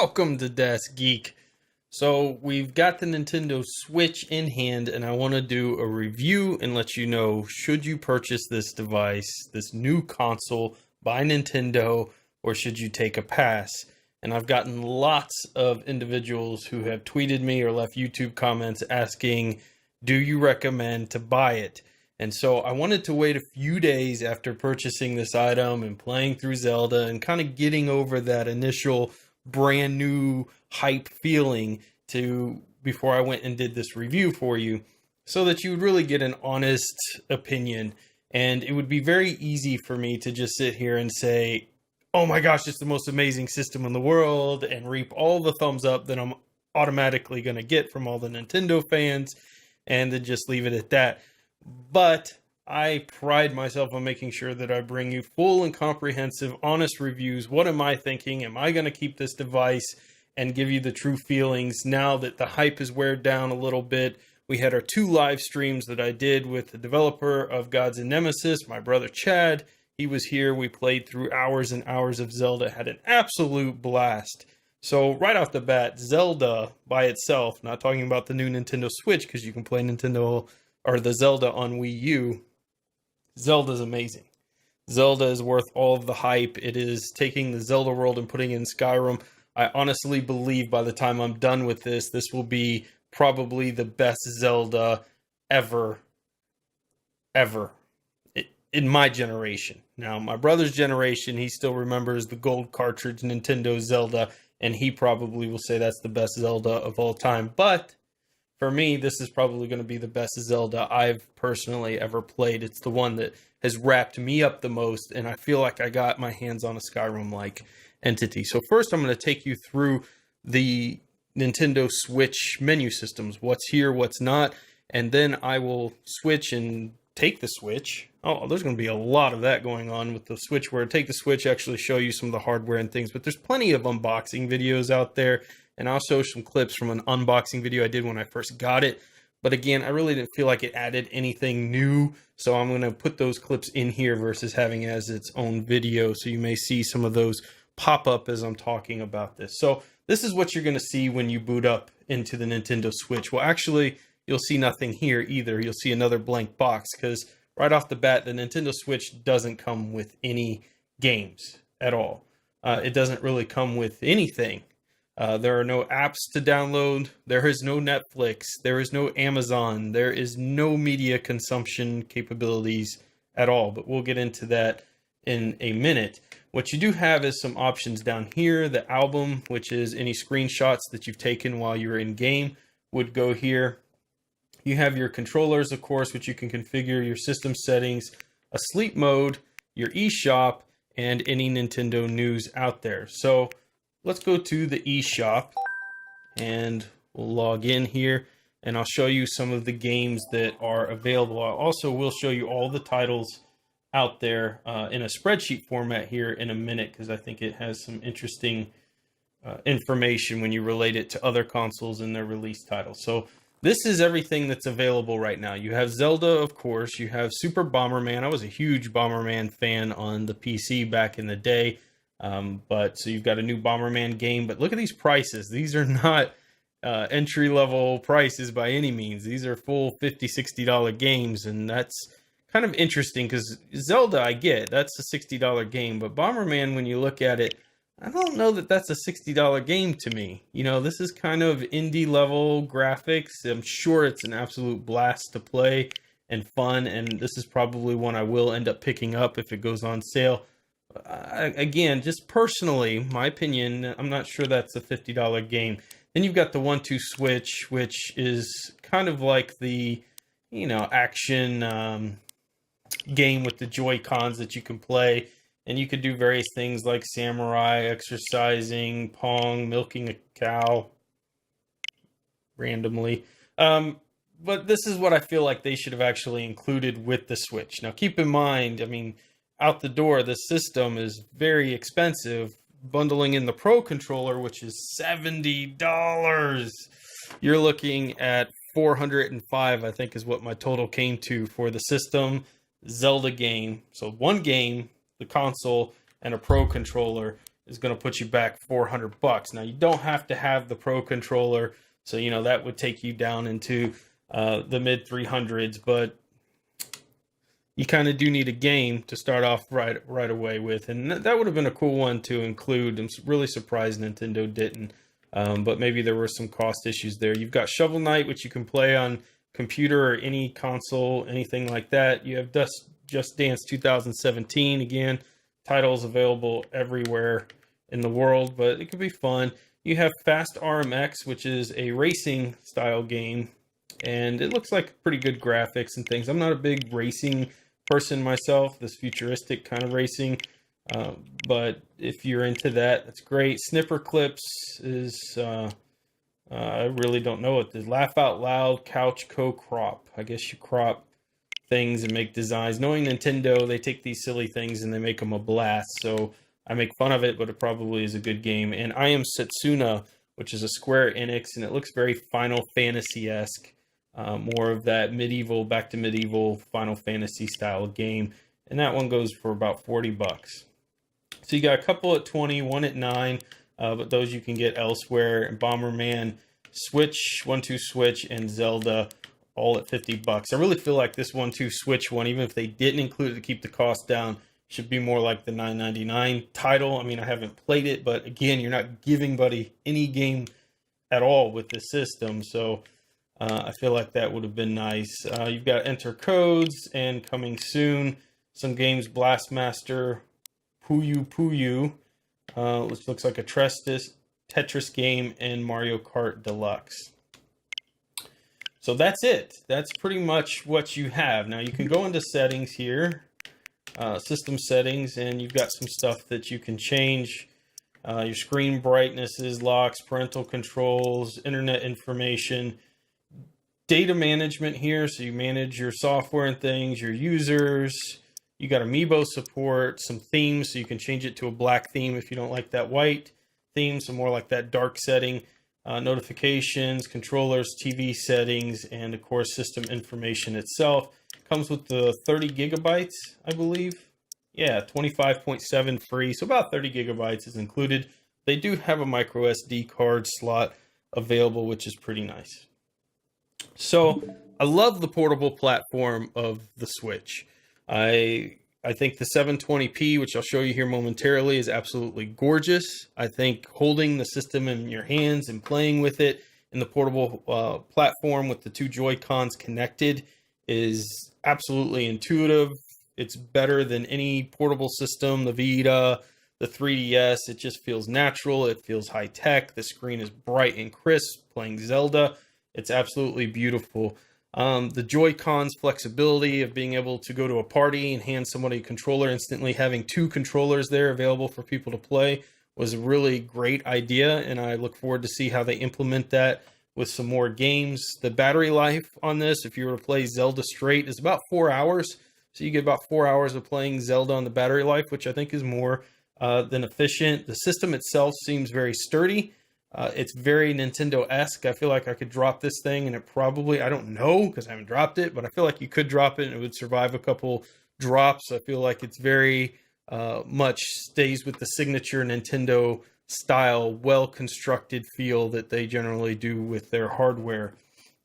Welcome to Desk Geek. So we've got the Nintendo Switch in hand, and I want to do a review and let you know, should you purchase this device, this new console by Nintendo, or should you take a pass? And I've gotten lots of individuals who have tweeted me or left YouTube comments asking, do you recommend to buy it? And so I wanted to wait a few days after purchasing this item and playing through Zelda and kind of getting over that initial brand new hype feeling before I went and did this review for you, so that you would really get an honest opinion. And it would be very easy for me to just sit here and say, oh my gosh, it's the most amazing system in the world, and reap all the thumbs up that I'm automatically going to get from all the Nintendo fans, and then just leave it at that. But I pride myself on making sure that I bring you full and comprehensive, honest reviews. What am I thinking? Am I going to keep this device? And give you the true feelings now that the hype has weared down a little bit. We had our 2 live streams that I did with the developer of Gods and Nemesis, my brother Chad. He was here. We played through hours and hours of Zelda, had an absolute blast. So right off the bat, Zelda by itself, not talking about the new Nintendo Switch, because you can play Nintendo or the Zelda on Wii U. Zelda's amazing. Zelda is worth all of the hype. It is taking the Zelda world and putting it in Skyrim. I honestly believe by the time I'm done with this, this will be probably the best Zelda ever in my generation. Now, my brother's generation, he still remembers the gold cartridge Nintendo Zelda, and he probably will say that's the best Zelda of all time. But for me, this is probably going to be the best Zelda I've personally ever played. It's the one that has wrapped me up the most, and I feel like I got my hands on a Skyrim-like entity. So first, I'm going to take you through the Nintendo Switch menu systems. What's here, what's not, and then I will switch and take the Switch. Oh, there's going to be a lot of that going on with the Switch, where take the Switch, actually show you some of the hardware and things, but there's plenty of unboxing videos out there, and I'll show some clips from an unboxing video I did when I first got it. But again, I really didn't feel like it added anything new, so I'm going to put those clips in here versus having it as its own video, so you may see some of those pop up as I'm talking about this. So this is what you're going to see when you boot up into the Nintendo Switch. Well, actually, you'll see nothing here either. You'll see another blank box, because right off the bat, the Nintendo Switch doesn't come with any games at all. It doesn't really come with anything. There are no apps to download. There is no Netflix. There is no Amazon. There is no media consumption capabilities at all. But we'll get into that in a minute. What you do have is some options down here. The album, which is any screenshots that you've taken while you're in game, would go here. You have your controllers, of course, which you can configure, your system settings, a sleep mode, your eShop, and any Nintendo news out there. So let's go to the eShop, and we'll log in here, and I'll show you some of the games that are available. I also will show you all the titles out there in a spreadsheet format here in a minute, because I think it has some interesting information when you relate it to other consoles and their release titles. So this is everything that's available right now. You have Zelda, of course. You have Super Bomberman. I was a huge Bomberman fan on the PC back in the day. But so you've got a new Bomberman game. But look at these prices. These are not entry-level prices by any means. These are full $50, $60 games, and that's kind of interesting, because Zelda, I get, that's a $60 game, but Bomberman, when you look at it, I don't know that that's a $60 game to me. You know, this is kind of indie level graphics. I'm sure it's an absolute blast to play and fun, and this is probably one I will end up picking up if it goes on sale. Again, just personally, my opinion, I'm not sure that's a $50 game. Then you've got the 1-2 Switch, which is kind of like the, action game with the Joy-Cons that you can play, and you could do various things like samurai, exercising, Pong, milking a cow randomly. But this is what I feel like they should have actually included with the Switch. Now, keep in mind, I mean, out the door, the system is very expensive. Bundling in the Pro controller, which is $70, you're looking at $405, I think is what my total came to for the system, Zelda game. So one game, the console, and a Pro controller. is going to put you back $400. Now, you don't have to have the Pro controller, so that would take you down into the mid 300s, but you kind of do need a game to start off right away with, and that would have been a cool one to include. I'm really surprised Nintendo didn't, but maybe there were some cost issues there. You've got Shovel Knight, which you can play on computer or any console, anything like that. You have Just Dance 2017, again, titles available everywhere in the world, but it could be fun. You have Fast RMX, which is a racing style game, and it looks like pretty good graphics and things. I'm not a big racing person myself, this futuristic kind of racing, but if you're into that, that's great. Snipper Clips is I really don't know what this. Laugh Out Loud Couch Co-Crop. I guess you crop things and make designs. Knowing Nintendo, they take these silly things and they make them a blast, so I make fun of it, but it probably is a good game. And I Am Setsuna, which is a Square Enix, and it looks very Final Fantasy-esque. More of that medieval, back to medieval Final Fantasy style game. And that one goes for about $40. So you got a couple at 20, one at 9, but those you can get elsewhere. And Bomberman, Switch, 1-2 Switch, and Zelda, all at $50. I really feel like this 1-2 Switch one, even if they didn't include it to keep the cost down, should be more like the $9.99 title. I mean, I haven't played it, but again, you're not giving Buddy any game at all with the system. So I feel like that would have been nice. You've got Enter Codes, and coming soon, some games, Blastmaster, Puyo Puyo, which looks like a Tetris game, and Mario Kart Deluxe. So that's it. That's pretty much what you have. Now you can go into settings here, system settings, and you've got some stuff that you can change. Your screen brightnesses, locks, parental controls, internet information, data management here, so you manage your software and things, your users. You got Amiibo support, some themes, so you can change it to a black theme if you don't like that white theme, so more like that dark setting. Notifications, controllers, TV settings, and of course system information itself. Comes with the 30 gigabytes, I believe. Yeah, 25.7 free, so about 30 gigabytes is included. They do have a micro SD card slot available, which is pretty nice. So I love the portable platform of the Switch. I think the 720p, which I'll show you here momentarily, is absolutely gorgeous. I think holding the system in your hands and playing with it in the portable platform with the two Joy-Cons connected is absolutely intuitive. It's better than any portable system, the Vita, the 3DS. It just feels natural. It feels high-tech. The screen is bright and crisp. Playing Zelda, it's absolutely beautiful. The Joy-Cons flexibility of being able to go to a party and hand somebody a controller instantly, having two controllers there available for people to play, was a really great idea, and I look forward to see how they implement that with some more games. The battery life on this, if you were to play Zelda straight, is about 4 hours. So you get about 4 hours of playing Zelda on the battery life, which I think is more than efficient. The system itself seems very sturdy. It's very Nintendo-esque. I feel like I could drop this thing and it probably, I don't know because I haven't dropped it, but I feel like you could drop it and it would survive a couple drops. I feel like it's very much stays with the signature Nintendo style, well-constructed feel that they generally do with their hardware.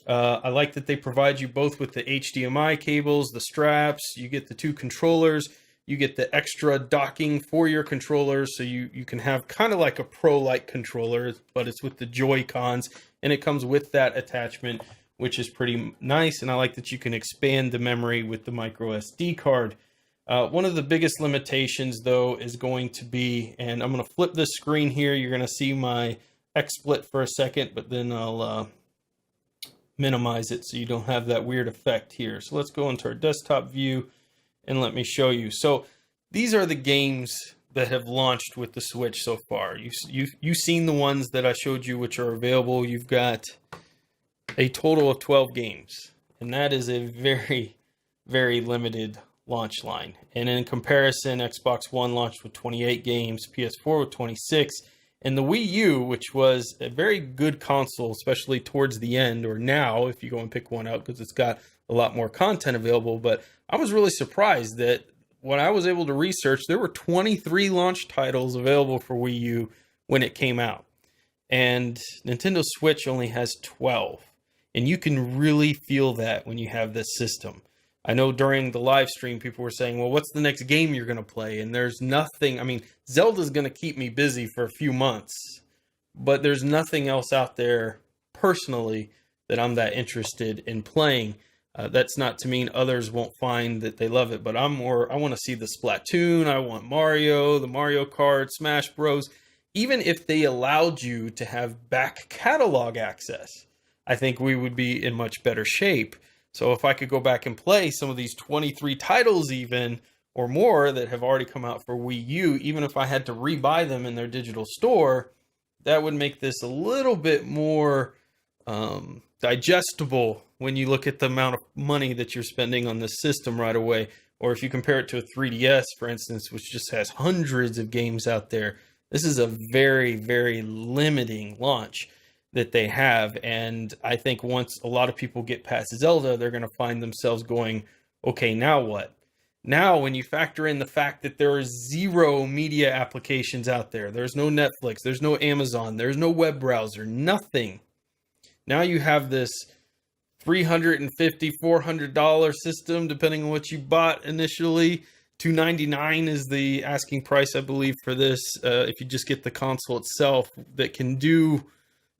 I like that they provide you both with the HDMI cables, the straps, you get the two controllers, you get the extra docking for your controllers, so you can have kind of like a Pro-like controller, but it's with the Joy-Cons, and it comes with that attachment, which is pretty nice, and I like that you can expand the memory with the micro SD card. One of the biggest limitations, though, is going to be, and I'm going to flip this screen here, you're going to see my XSplit for a second, but then I'll minimize it so you don't have that weird effect here. So let's go into our desktop view and let me show you. So these are the games that have launched with the Switch so far. You've seen the ones that I showed you, which are available. You've got a total of 12 games, and that is a very, very limited launch line. And in comparison, Xbox One launched with 28 games, PS4 with 26, and the Wii U, which was a very good console, especially towards the end, or now, if you go and pick one out, because it's got a lot more content available. But I was really surprised that what I was able to research, there were 23 launch titles available for Wii U when it came out. And Nintendo Switch only has 12. And you can really feel that when you have this system. I know during the live stream, people were saying, well, what's the next game you're going to play? And there's nothing. I mean, Zelda's going to keep me busy for a few months, but there's nothing else out there personally that I'm that interested in playing. That's not to mean others won't find that they love it, but I want to see the Splatoon. I want Mario, the Mario Kart, Smash Bros. Even if they allowed you to have back catalog access, I think we would be in much better shape. So if I could go back and play some of these 23 titles even or more that have already come out for Wii U, even if I had to rebuy them in their digital store, that would make this a little bit more digestible when you look at the amount of money that you're spending on this system right away. Or if you compare it to a 3DS, for instance, which just has hundreds of games out there, this is a very, very limiting launch that they have. And I think once a lot of people get past Zelda, they're going to find themselves going, okay, now what? Now, when you factor in the fact that there are 0 media applications out there, there's no Netflix, there's no Amazon, there's no web browser, nothing. Now you have this $350, $400 system, depending on what you bought initially. $299 is the asking price, I believe, for this. If you just get the console itself, that can do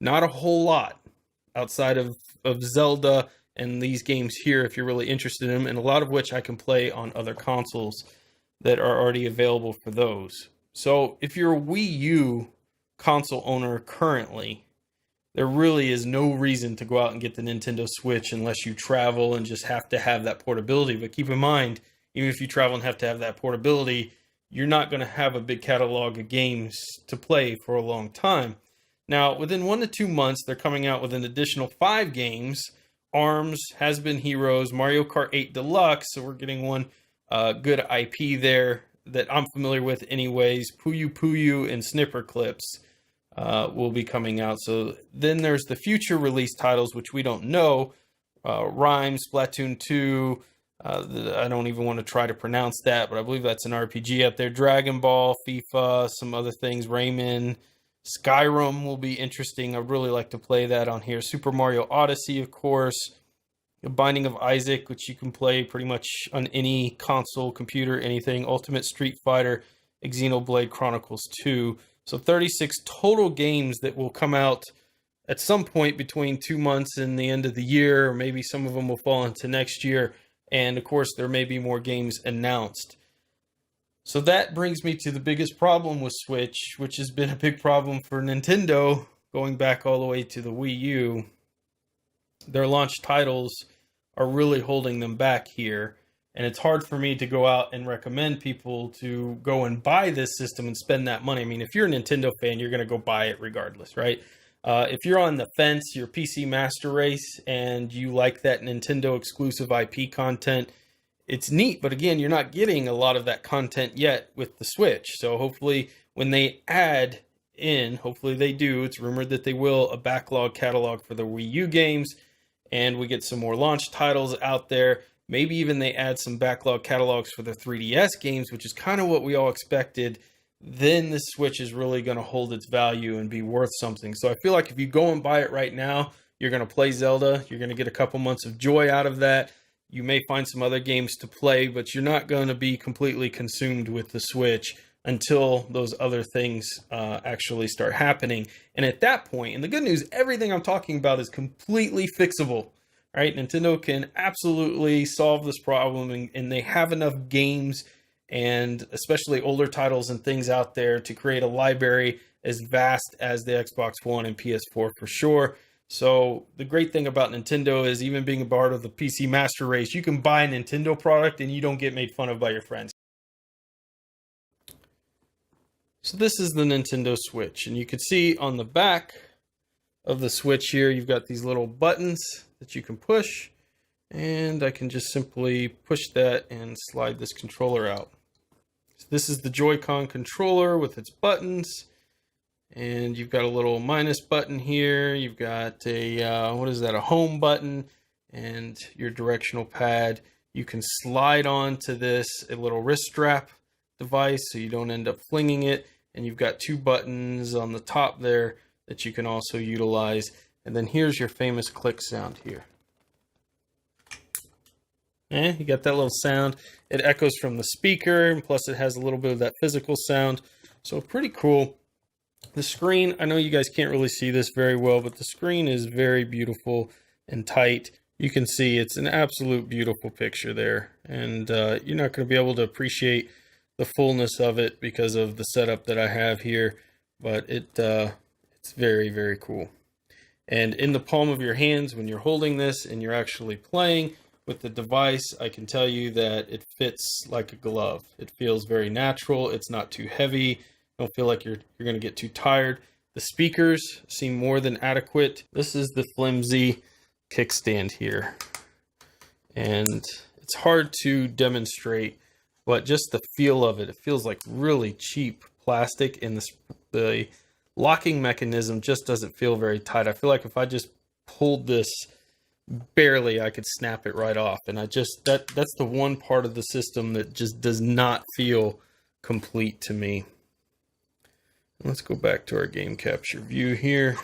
not a whole lot outside of Zelda and these games here, if you're really interested in them, and a lot of which I can play on other consoles that are already available for those. So if you're a Wii U console owner currently, there really is no reason to go out and get the Nintendo Switch unless you travel and just have to have that portability. But keep in mind, even if you travel and have to have that portability, you're not going to have a big catalog of games to play for a long time. Now, within 1 to 2 months, they're coming out with an additional 5 games. ARMS, Has Been Heroes, Mario Kart 8 Deluxe, so we're getting one good IP there that I'm familiar with anyways. Puyo Puyo and Snipper Clips will be coming out. So then there's the future release titles, which we don't know. Rhyme, Splatoon 2, I don't even want to try to pronounce that, but I believe that's an RPG out there. Dragon Ball, FIFA, some other things, Rayman. Skyrim will be interesting. I'd really like to play that on here. Super Mario Odyssey, of course. Binding of Isaac, which you can play pretty much on any console, computer, anything. Ultimate Street Fighter, Xenoblade Chronicles 2. So 36 total games that will come out at some point between 2 months and the end of the year. Or maybe some of them will fall into next year. And of course, there may be more games announced. So that brings me to the biggest problem with Switch, which has been a big problem for Nintendo going back all the way to the Wii U. Their launch titles are really holding them back here. And it's hard for me to go out and recommend people to go and buy this system and spend that money. I mean, if you're a Nintendo fan, you're going to go buy it regardless, right? If you're on the fence, you're PC Master Race, and you like that Nintendo exclusive IP content, it's neat, but again, you're not getting a lot of that content yet with the Switch. So hopefully when they add in, hopefully they do, it's rumored that they will, a backlog catalog for the Wii U games, and we get some more launch titles out there. Maybe even they add some backlog catalogs for the 3DS games, which is kind of what we all expected. Then the Switch is really going to hold its value and be worth something. So I feel like if you go and buy it right now, you're going to play Zelda. You're going to get a couple months of joy out of that. You may find some other games to play, but you're not going to be completely consumed with the Switch until those other things actually start happening. And at that point, and the good news, everything I'm talking about is completely fixable. Right? Nintendo can absolutely solve this problem, and they have enough games and especially older titles and things out there to create a library as vast as the Xbox One and PS4 for sure. So the great thing about Nintendo is, even being a part of the PC Master Race, you can buy a Nintendo product and you don't get made fun of by your friends. So this is the Nintendo Switch, and you can see on the back of the Switch here, you've got these little buttons that you can push, and I can just simply push that and slide this controller out. So this is the Joy-Con controller with its buttons. And you've got a little minus button here. You've got a, a home button and your directional pad. You can slide onto this a little wrist strap device so you don't end up flinging it. And you've got 2 buttons on the top there that you can also utilize. And then here's your famous click sound here. You got that little sound. It echoes from the speaker, and plus it has a little bit of that physical sound. So pretty cool. The screen, I know you guys can't really see this very well, but the screen is very beautiful and tight. You can see it's an absolute beautiful picture there. And you're not going to be able to appreciate the fullness of it because of the setup that I have here. But it's very, very cool. And in the palm of your hands, when you're holding this and you're actually playing with the device, I can tell you that it fits like a glove. It feels very natural. It's not too heavy. Don't feel like you're going to get too tired. The speakers seem more than adequate. This is the flimsy kickstand here. And it's hard to demonstrate, but just the feel of it, it feels like really cheap plastic, and the locking mechanism just doesn't feel very tight. I feel like if I just pulled this barely, I could snap it right off. And that's the one part of the system that just does not feel complete to me. Let's go back to our game capture view here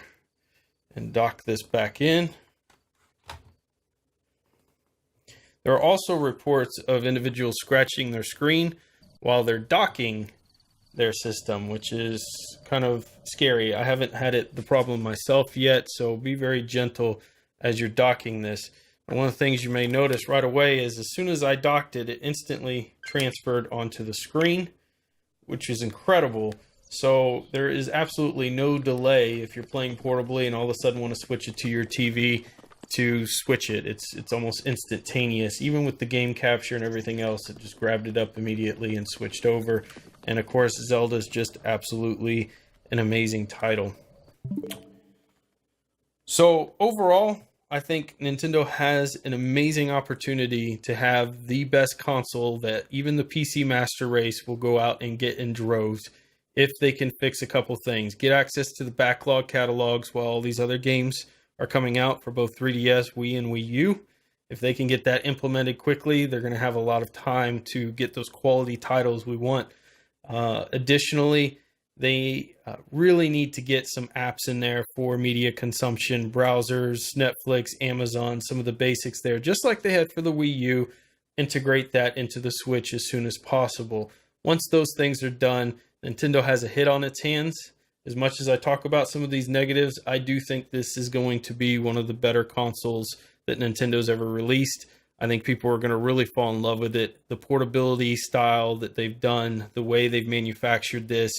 and dock this back in. There are also reports of individuals scratching their screen while they're docking their system, which is kind of scary. I haven't had the problem myself yet, so be very gentle as you're docking this. And one of the things you may notice right away is as soon as I docked it, it instantly transferred onto the screen, which is incredible. So there is absolutely no delay if you're playing portably and all of a sudden want to switch it to your TV to switch it. It's almost instantaneous. Even with the game capture and everything else, it just grabbed it up immediately and switched over. And of course, Zelda is just absolutely an amazing title. So overall, I think Nintendo has an amazing opportunity to have the best console that even the PC Master Race will go out and get in droves if they can fix a couple things. Get access to the backlog catalogs while all these other games are coming out for both 3DS, Wii, and Wii U. If they can get that implemented quickly, they're going to have a lot of time to get those quality titles we want. Additionally, they really need to get some apps in there for media consumption, browsers, Netflix, Amazon, some of the basics there, just like they had for the Wii U. Integrate that into the Switch as soon as possible. Once those things are done, Nintendo has a hit on its hands. As much as I talk about some of these negatives, I do think this is going to be one of the better consoles that Nintendo's ever released. I think people are going to really fall in love with it. The portability style that they've done, the way they've manufactured this,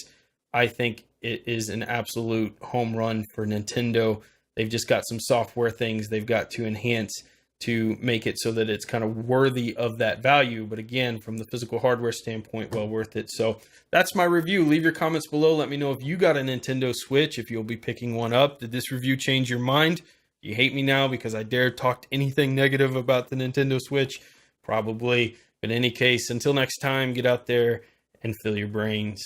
I think it is an absolute home run for Nintendo. They've just got some software things they've got to enhance to make it so that it's kind of worthy of that value. But again, from the physical hardware standpoint, well worth it. So that's my review. Leave your comments below. Let me know if you got a Nintendo Switch, if you'll be picking one up. Did this review change your mind? You hate me now because I dared talk anything negative about the Nintendo Switch? Probably. But in any case, until next time, get out there and fill your brains.